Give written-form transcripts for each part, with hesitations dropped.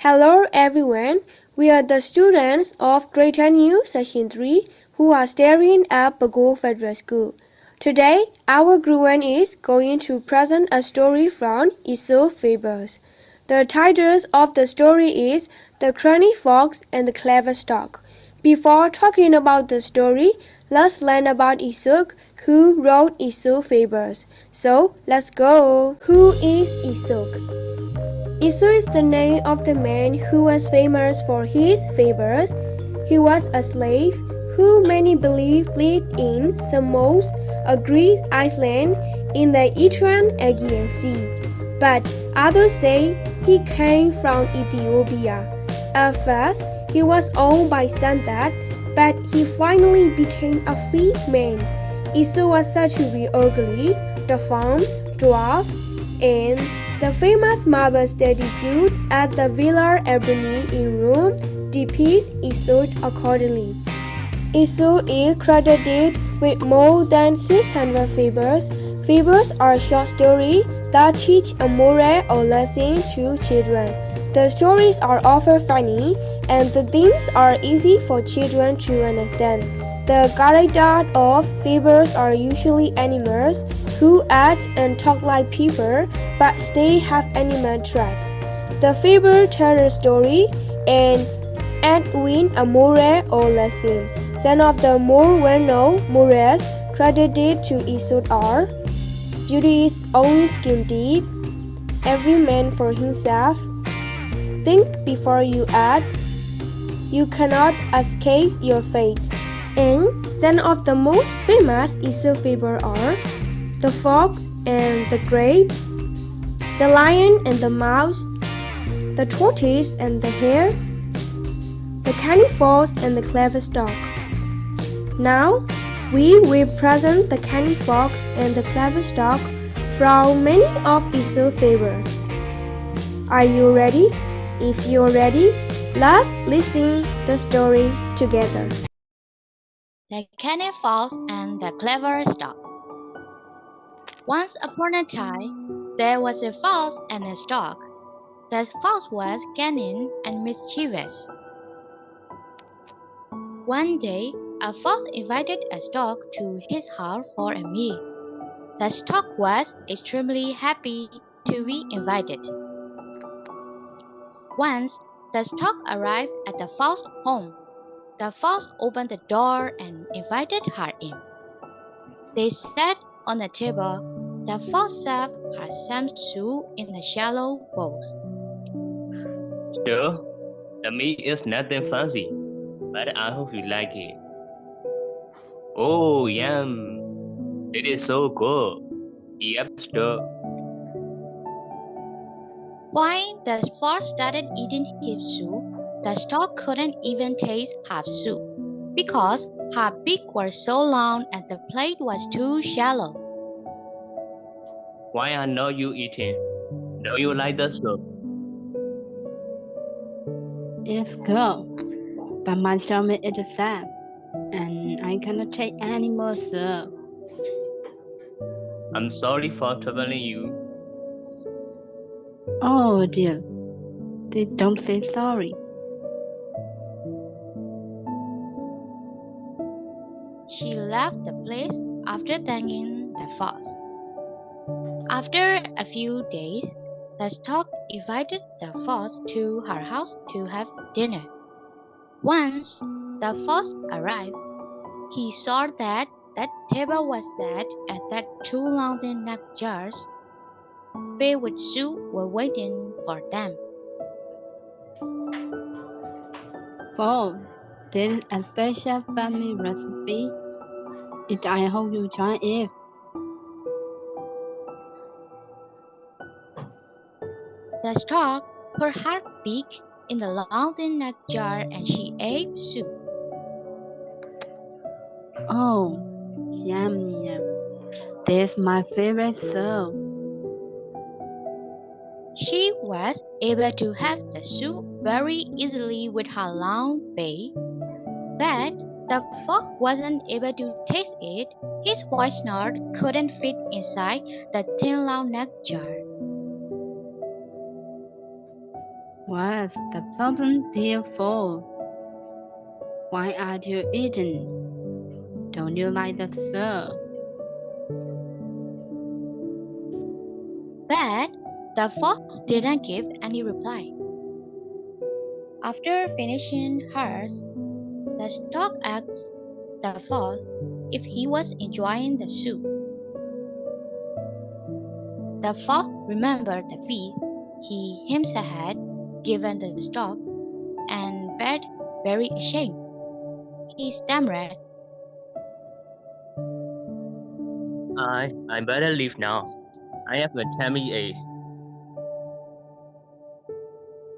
Hello everyone, we are the students of Grade 10U Section 3 who are studying at Bago Federal School. Today, our group 1 is going to present a story from Aesop Fables. The title of the story is The Cunning Fox and the Clever Stork. Before talking about the story, let's learn about Aesop, who wrote Aesop Fables. So, let's go! Who is Aesop? Aesop is the name of the man who was famous for his fables. He was a slave who many believe lived in Samos, a Greek island in the Eastern Aegean Sea. But others say he came from Ethiopia. At first, he was owned by Sandat, but he finally became a free man. Aesop was said to be ugly, deformed, dwarf, and the famous marble statue at the Villa Albani in Rome depicts Aesop accordingly. Aesop is credited with more than 600 fables. Fables are short stories that teach a moral or lesson to children. The stories are often funny, and the themes are easy for children to understand. The characters of fables are usually animals who act and talk like people, but they have animal traits. The fable tells a story and ends with a moral or lesson. Some of the more well-known morals credited to Aesop are: beauty is only skin deep, every man for himself, think before you act, you cannot escape your fate. And some of the most famous Aesop fables are the fox and the grapes, the lion and the mouse, the tortoise and the hare, the cunning fox and the clever stork. Now, we will present the cunning fox and the clever stork from many of Aesop fables. Are you ready? If you're ready, let's listen the story together. The Cunning Fox and the Clever Stork. Once upon a time, there was a fox and a stork. The fox was cunning and mischievous. One day, a fox invited a stork to his house for a meal. The stork was extremely happy to be invited. Once, the stork arrived at the fox's home. The fox opened the door and invited her in. They sat on a table. The fox served her some soup in a shallow bowl. Sure, the meat is nothing fancy, but I hope you like it. Oh, yum! It is so good. Yep, sure. When the fox started eating his soup, the stork couldn't even taste half soup because her beak was so long and the plate was too shallow. Why are not you eating? Do you like the soup? It is good, but my stomach is sad, and I cannot take any more soup. I'm sorry for troubling you. Oh dear, they don't say sorry. She left the place after thanking the fox. After a few days, the stork invited the fox to her house to have dinner. Once the fox arrived, he saw that the table was set and that two long-necked jars filled with soup were waiting for them. Oh, this is a special family recipe, and I hope you try it. The stork put her beak in the long-necked jar and she ate soup. Oh, yum yum. This is my favorite soup. She was able to have the soup very easily with her long beak, but the fox wasn't able to taste it. His white snout couldn't fit inside the thin long-necked jar. What's the problem, dear foal? Why are you eating? Don't you like the sir? But the fox didn't give any reply. After finishing hers, the stork asked the fox if he was enjoying the soup. The fox remembered the feast he himself had given the stork and felt very ashamed. He stammered, I better leave now. I have a tummy ache.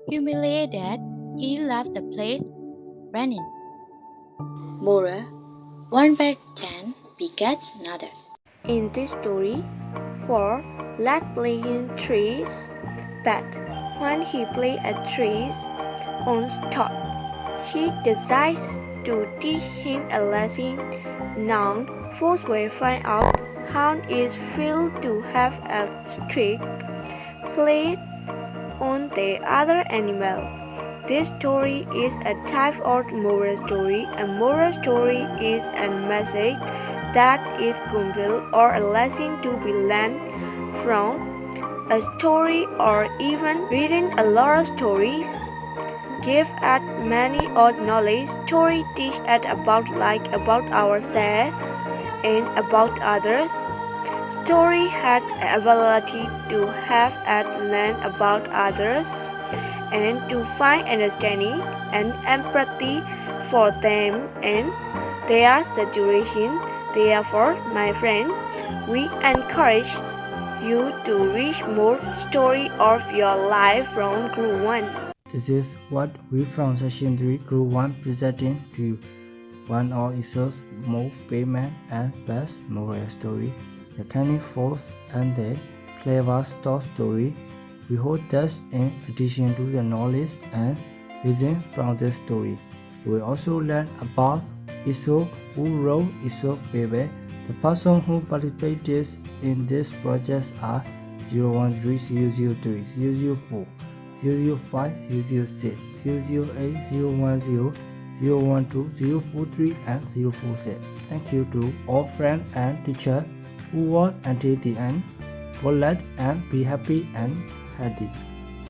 humiliated, he left the place running. Moral: one bad can begets another. In this story, for let playing trees, but when he played at trees on Stork, she decides to teach him a lesson. Now, folks will find out how it feels to have a streak played on the other animal. This story is a type of moral story. A moral story is a message that is conveyed or a lesson to be learned from a story, or even reading a lot of stories give us many old knowledge. Story teach us about life, about ourselves, and about others. Story had the ability to have us learn about others and to find understanding and empathy for them and their situation. Therefore, my friend, we encourage you to read more story of your life from Group 1. This is what we from Session 3 Group 1 presenting to you. One of Israel's most famous and best moral story, the cunning fox and the clever stork story. We hope that in addition to the knowledge and wisdom from this story, you will also learn about Israel, who wrote Israel's Baby. The person who participated in this project are 013, 003, 004, 005, 006, 008, 010, 012, 043, and 046. Thank you to all friends and teachers who worked until the end. Go let and be happy and healthy.